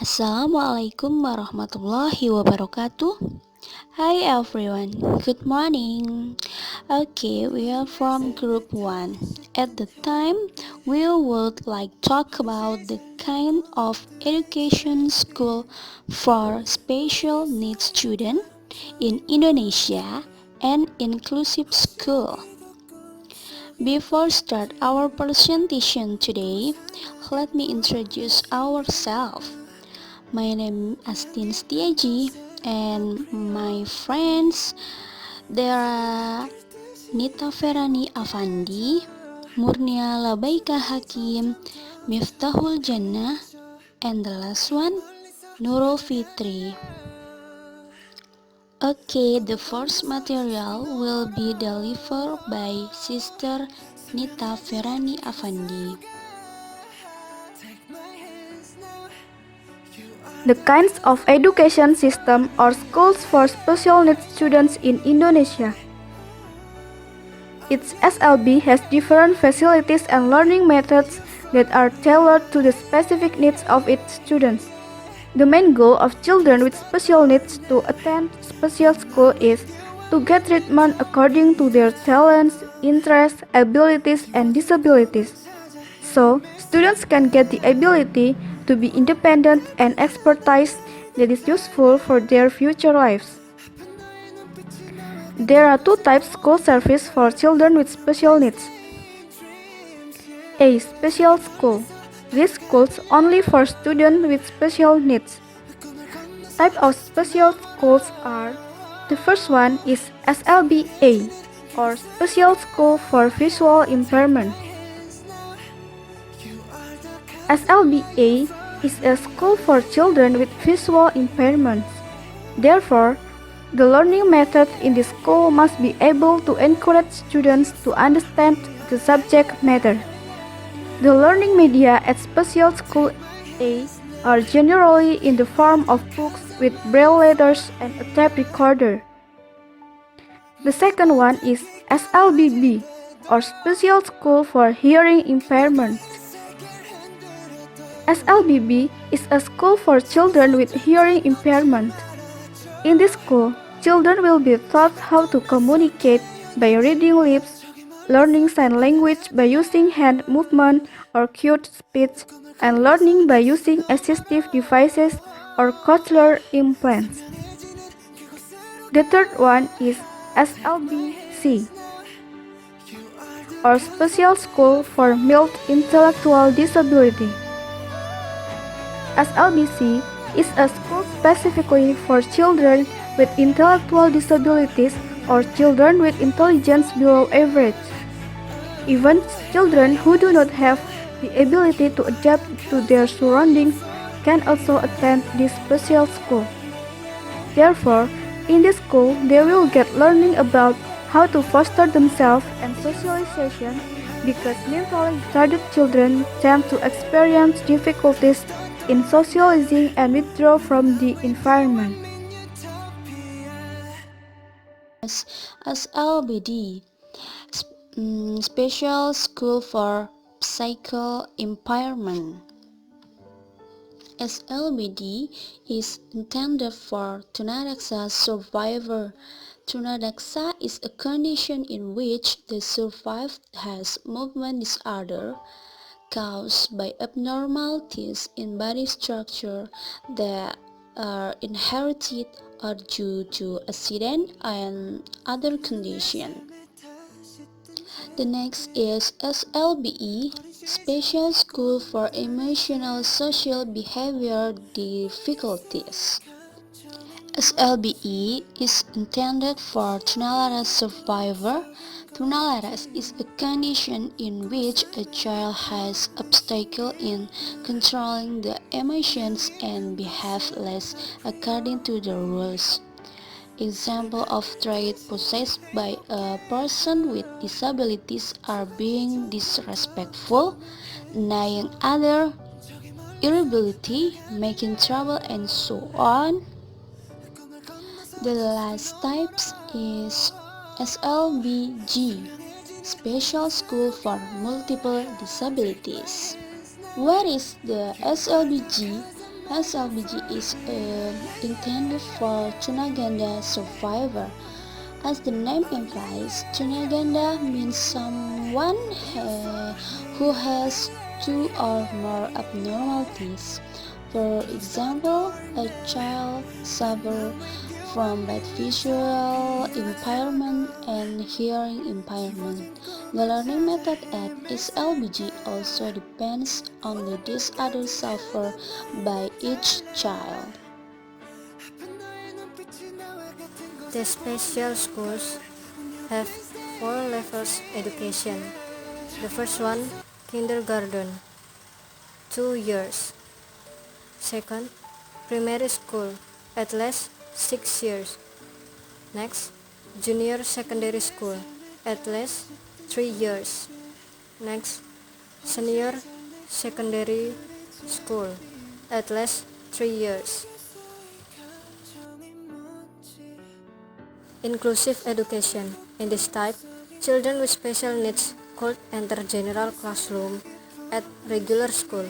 Assalamualaikum warahmatullahi wabarakatuh. Hi everyone, good morning. Okay, we are from group 1. At the time, we would like talk about the kind of education school for special needs students in Indonesia and inclusive school. Before start our presentation today, let me introduce ourselves. My name is Astin Stiaji and my friends there are Nita, Verani, Affandi, Murnia, Labaika, Hakim, Miftakhul Jannah, and the last one Nurul Fitri. Okay, the first material will be delivered by Sister Nita, Verani, Affandi. The kinds of education system or schools for special needs students in Indonesia. Each SLB has different facilities and learning methods that are tailored to the specific needs of its students. The main goal of children with special needs to attend special school is to get treatment according to their talents, interests, abilities, and disabilities. So, students can get the ability to be independent and expertise that is useful for their future lives. There are two types school service for children with special needs. A. Special school. These schools only for students with special needs. Type of special schools are: the first one is SLBA, or Special School for Visual Impairment. SLBA is a school for children with visual impairments. Therefore, the learning method in this school must be able to encourage students to understand the subject matter. The learning media at Special School A are generally in the form of books with braille letters and a tape recorder. The second one is SLBB, or Special School for Hearing Impairment. SLBB is a school for children with hearing impairment. In this school, children will be taught how to communicate by reading lips, learning sign language by using hand movement or cute speech, and learning by using assistive devices or cochlear implants. The third one is SLBC, or Special School for Mild Intellectual Disability. SLBC is a school specifically for children with intellectual disabilities or children with intelligence below average. Even children who do not have the ability to adapt to their surroundings can also attend this special school. Therefore, in this school, they will get learning about how to foster themselves and socialization, because mentally retarded children tend to experience difficulties in socializing and withdraw from the environment. SLBD, Special School for Psycho Impairment. SLBD is intended for Tunadaksa survivor. Tunadaksa is a condition in which the survived has movement disorder caused by abnormalities in body structure that are inherited or due to accident and other conditions. The next is SLBE, Special School for Emotional Social Behavior Difficulties. SLBE is intended for Tunalaras survivor. Tunalaras is a condition in which a child has obstacle in controlling the emotions and behave less according to the rules. Example of trait possessed by a person with disabilities are being disrespectful, denying other, irritability, making trouble, and so on. The last type is SLBG, Special School for Multiple Disabilities. What is the SLBG? SLBG is intended for Tunaganda survivor. As the name implies, Tunaganda means someone who has two or more abnormalities. For example, a child suffers from both visual impairment and hearing impairment. The learning method at SLBG also depends on the disorders suffered by each child. The special schools have 4 levels education. The first one, kindergarten, 2 years. Second, primary school, at least 6 years. Next, junior secondary school, at least 3 years. Next, senior secondary school, at least 3 years. Inclusive education. In this type, children with special needs could enter general classroom at regular school.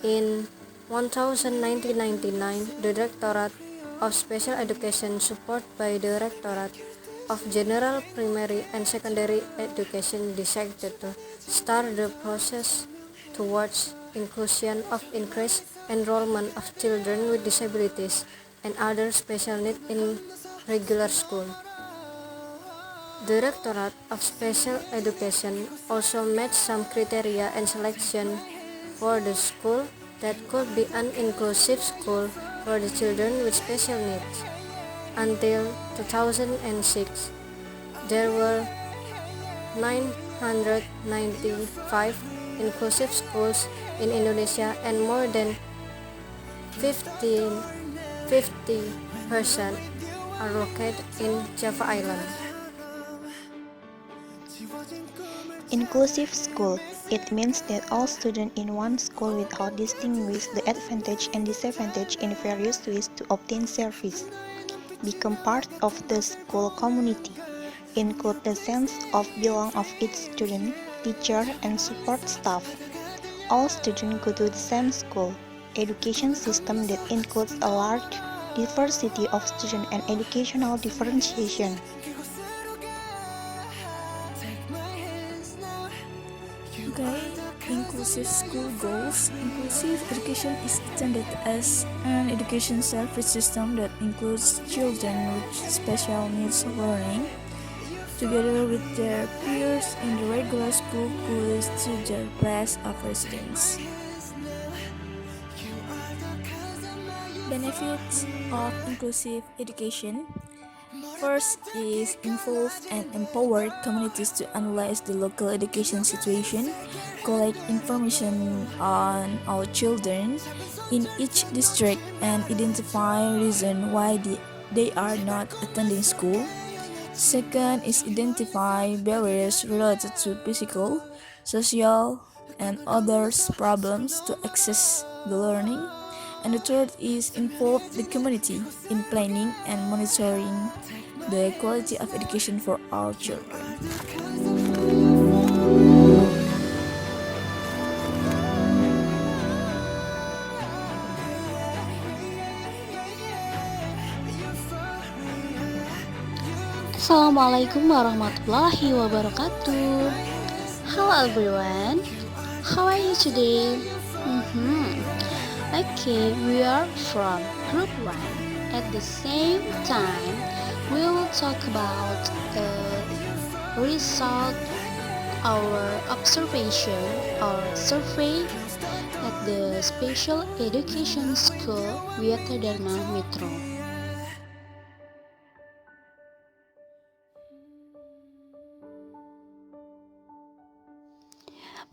In 1999, the Directorate of Special Education, supported by the Directorate of General Primary and Secondary Education, decided to start the process towards inclusion of increased enrollment of children with disabilities and other special needs in regular school. The Directorate of Special Education also made some criteria and selection for the school that could be an inclusive school for the children with special needs. Until 2006, there were 995 inclusive schools in Indonesia, and more than 50% are located in Java Island. Inclusive school. It means that all students in one school without distinguish the advantage and disadvantage in various ways to obtain service, become part of the school community, include the sense of belong of each student, teacher, and support staff. All students go to the same school. Education system that includes a large diversity of students and educational differentiation. Okay, inclusive school goals. Inclusive education is intended as an education service system that includes children with special needs learning, together with their peers in the regular school, close to the rest of residents. Benefits of inclusive education. First is involve and empower communities to analyze the local education situation, collect information on our children in each district, and identify reasons why they are not attending school. Second is identify barriers related to physical, social, and other problems to access the learning. And the third is involve the community in planning and monitoring the quality of education for all children. Assalamualaikum warahmatullahi wabarakatuh. Hello everyone, how are you today? Okay, we are from group 1. At the same time, we will talk about result our observation or survey at the Special Education School Wiyata Dharma Metro.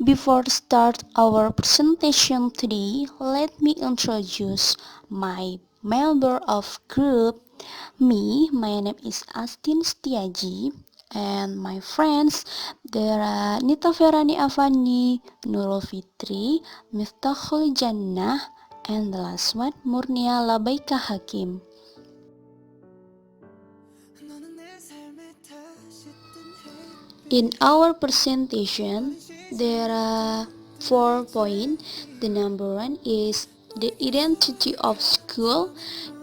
Before start our presentation today, let me introduce my member of group. My name is Astin Stiaji, and my friends, there are Nita, Verani, Affandi, Nurul Fitri, Miftakhul Jannah, and the last one, Murnia, Labaika, Hakim. In our presentation, there are 4 points. The number 1 is the identity of school,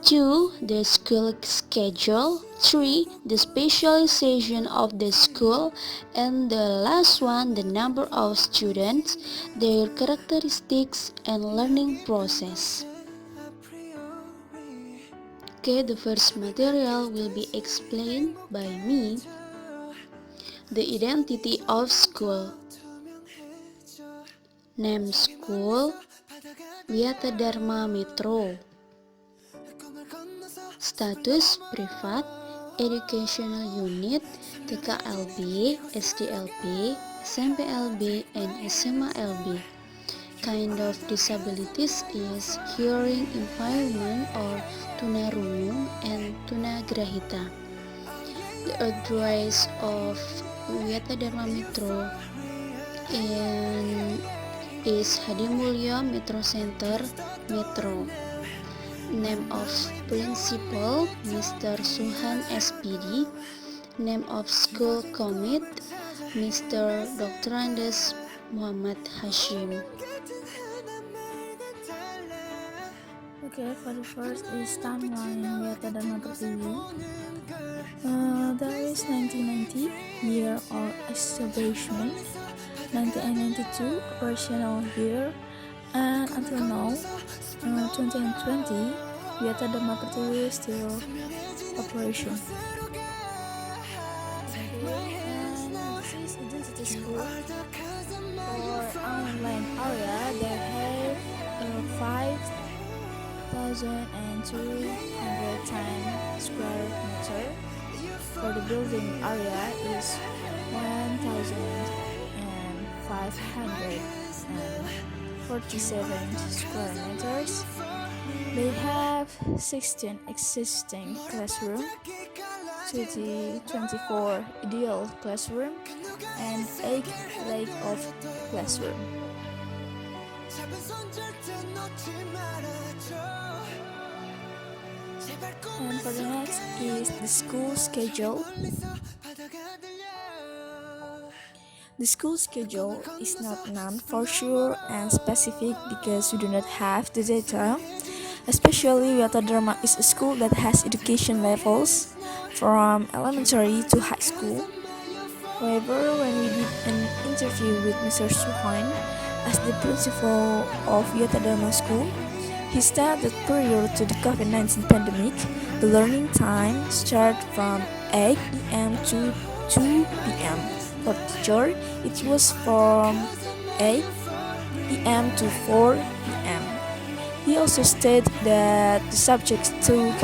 2. The school schedule, 3. The specialization of the school, and the last one, the number of students, their characteristics, and learning process. Okay, the first material will be explained by me. The identity of school. Name school Wiyata Dharma Metro. Status privat educational unit TKLB, SDLB, SMPLB, and SMALB. Kind of disabilities is hearing impairment or tunarungu and tunagrahita. The address of Wiyata Dharma Metro is Hadimulyo Metro Center, Metro. Name of principal Mr. Suhan SPD. Name of school commit Mr. Dr. Andes Muhammad Hashim. Okay, for the first is timeline Wiyata Dharma Metro. There is 1990 year of establishment, 1992 operational year, and until now 2020 Wiyata Dharma Metro is still operation. And this is identity school. For online area they have 5,200 square meter. For the building area is 1,547 square meters. They have 16 existing classroom, 24 ideal classroom, and 8 lack of classroom. And for the next is the school schedule. The school schedule is not known for sure and specific because we do not have the data. Especially Wiyata Dharma is a school that has education levels from elementary to high school. However, when we did an interview with Mr. Suhan as the principal of Wiyata Dharma School, he said that prior to the COVID-19 pandemic, the learning time started from 8 a.m. to 2 p.m. For teacher, it was from 8 p.m. to 4 p.m. He also stated that the subjects taught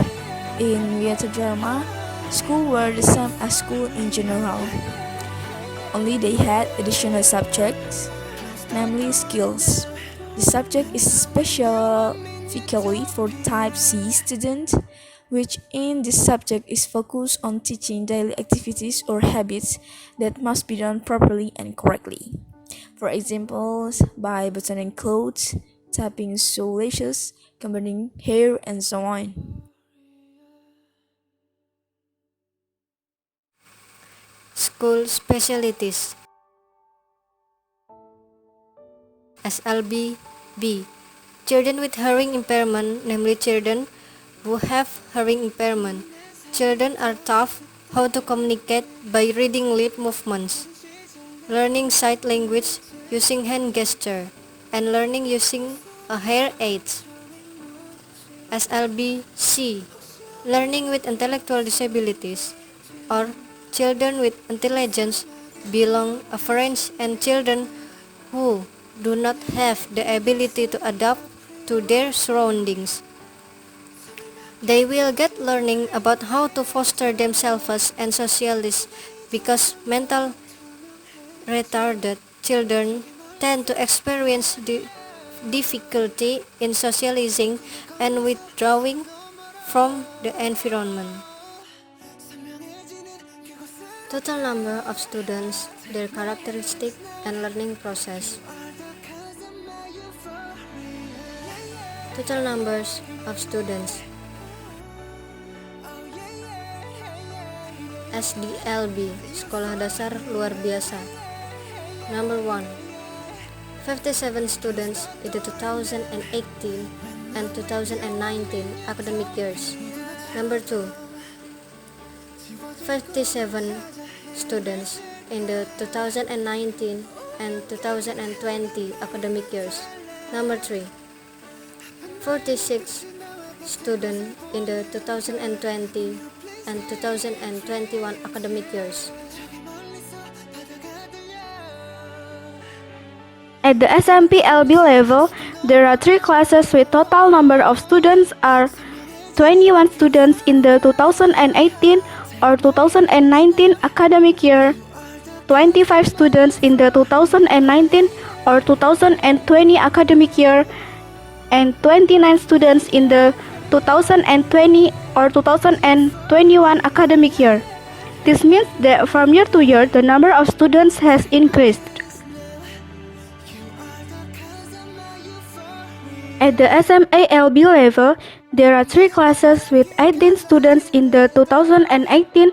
in Wiyata Dharma School were the same as school in general. Only they had additional subjects, namely skills. The subject is specifically for Type C students, which in this subject is focused on teaching daily activities or habits that must be done properly and correctly. For example, by buttoning clothes, tapping shoelaces, combing hair, and so on. School specialties. SLB B. Children with hearing impairment, namely children who have hearing impairment. Children are taught how to communicate by reading lip movements, learning sight language using hand gesture, and learning using a hair aid. SLB C. Learning with intellectual disabilities or children with intelligence belong average and children who do not have the ability to adapt to their surroundings. They will get learning about how to foster themselves and socialize because mental retarded children tend to experience difficulty in socializing and withdrawing from the environment. Total number of students, their characteristic and learning process. Total numbers of students. SDLB, Sekolah Dasar Luar Biasa. Number 1. 57 students in the 2018 and 2019 academic years. Number 2. 57 students in the 2019 and 2020 academic years. Number 3. 46 students in the 2020 and 2021 academic years. At the SMP-LB level, there are 3 classes with total number of students are 21 students in the 2018 or 2019 academic year, 25 students in the 2019 or 2020 academic year, and 29 students in the 2020 or 2021 academic year. This means that from year to year, the number of students has increased. At the SMA-LB level, there are 3 classes with 18 students in the 2018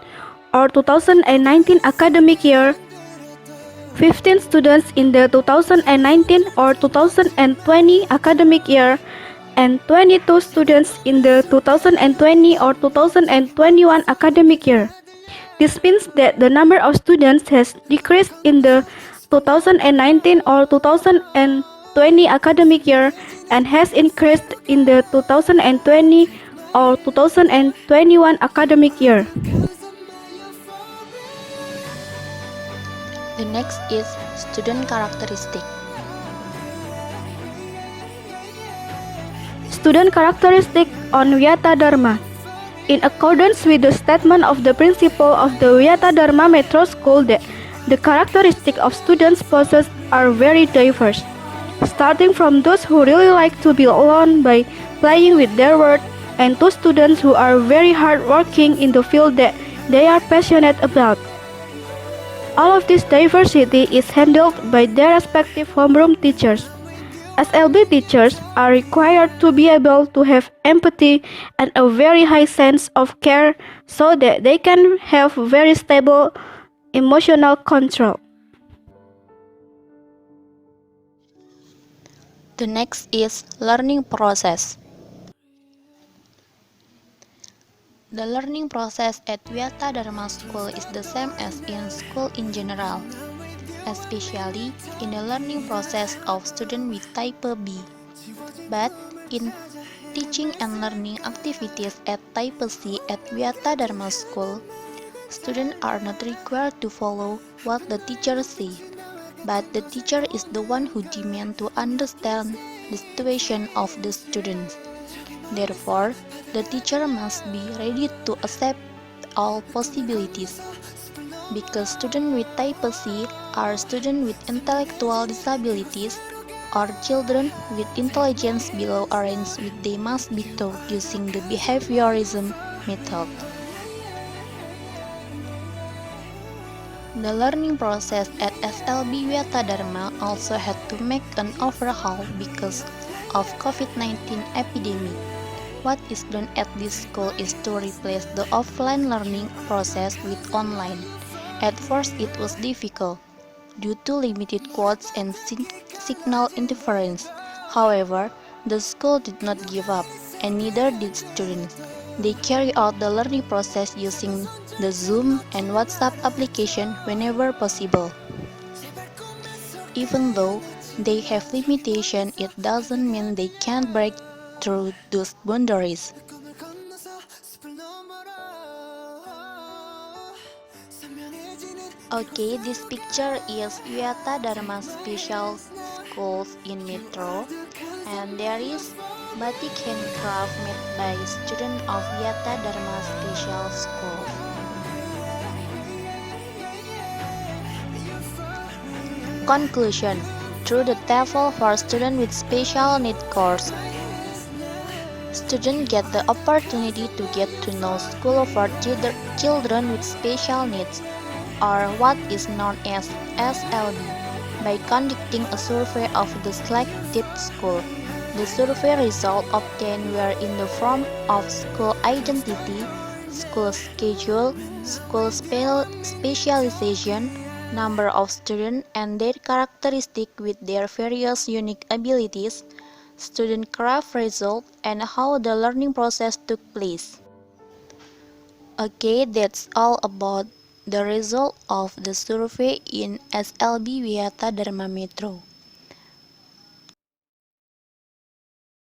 or 2019 academic year, 15 students in the 2019 or 2020 academic year, and 22 students in the 2020 or 2021 academic year. This means that the number of students has decreased in the 2019 or 2020 academic year and has increased in the 2020 or 2021 academic year. The next is student characteristic. Student characteristic on Wiyata Dharma. In accordance with the statement of the principal of the Wiyata Dharma Metro School that the characteristics of students possessed are very diverse, starting from those who really like to be alone by playing with their world, and to students who are very hardworking in the field that they are passionate about. All of this diversity is handled by their respective homeroom teachers. SLB teachers are required to be able to have empathy and a very high sense of care so that they can have very stable emotional control. The next is learning process. The learning process at Wiyata Dharma School is the same as in school in general, especially in the learning process of students with type B. But in teaching and learning activities at type C at Wiyata Dharma School, students are not required to follow what the teacher says, but the teacher is the one who demands to understand the situation of the students. Therefore, the teacher must be ready to accept all possibilities. Because students with type C are students with intellectual disabilities or children with intelligence below a range which they must be taught using the behaviorism method. The learning process at SLB Wiyata Dharma also had to make an overhaul because of COVID-19 epidemic. What is done at this school is to replace the offline learning process with online. At first it was difficult due to limited quotes and signal interference. However, the school did not give up, and neither did students. They carry out the learning process using the Zoom and WhatsApp application whenever possible. Even though they have limitations, it doesn't mean they can't break through those boundaries. Okay, this picture is Wiyata Dharma Special Schools in Metro, and there is batik handcraft made by students of Wiyata Dharma Special School. Conclusion: through the TEFL for students with special need course, students get the opportunity to get to know school for children with special needs, or what is known as SLB, by conducting a survey of the selected school. The survey results obtained were in the form of school identity, school schedule, school specialization, number of students and their characteristics with their various unique abilities, student craft result, and how the learning process took place. Okay, that's all about the result of the survey in SLB Wiyata Dharma Metro.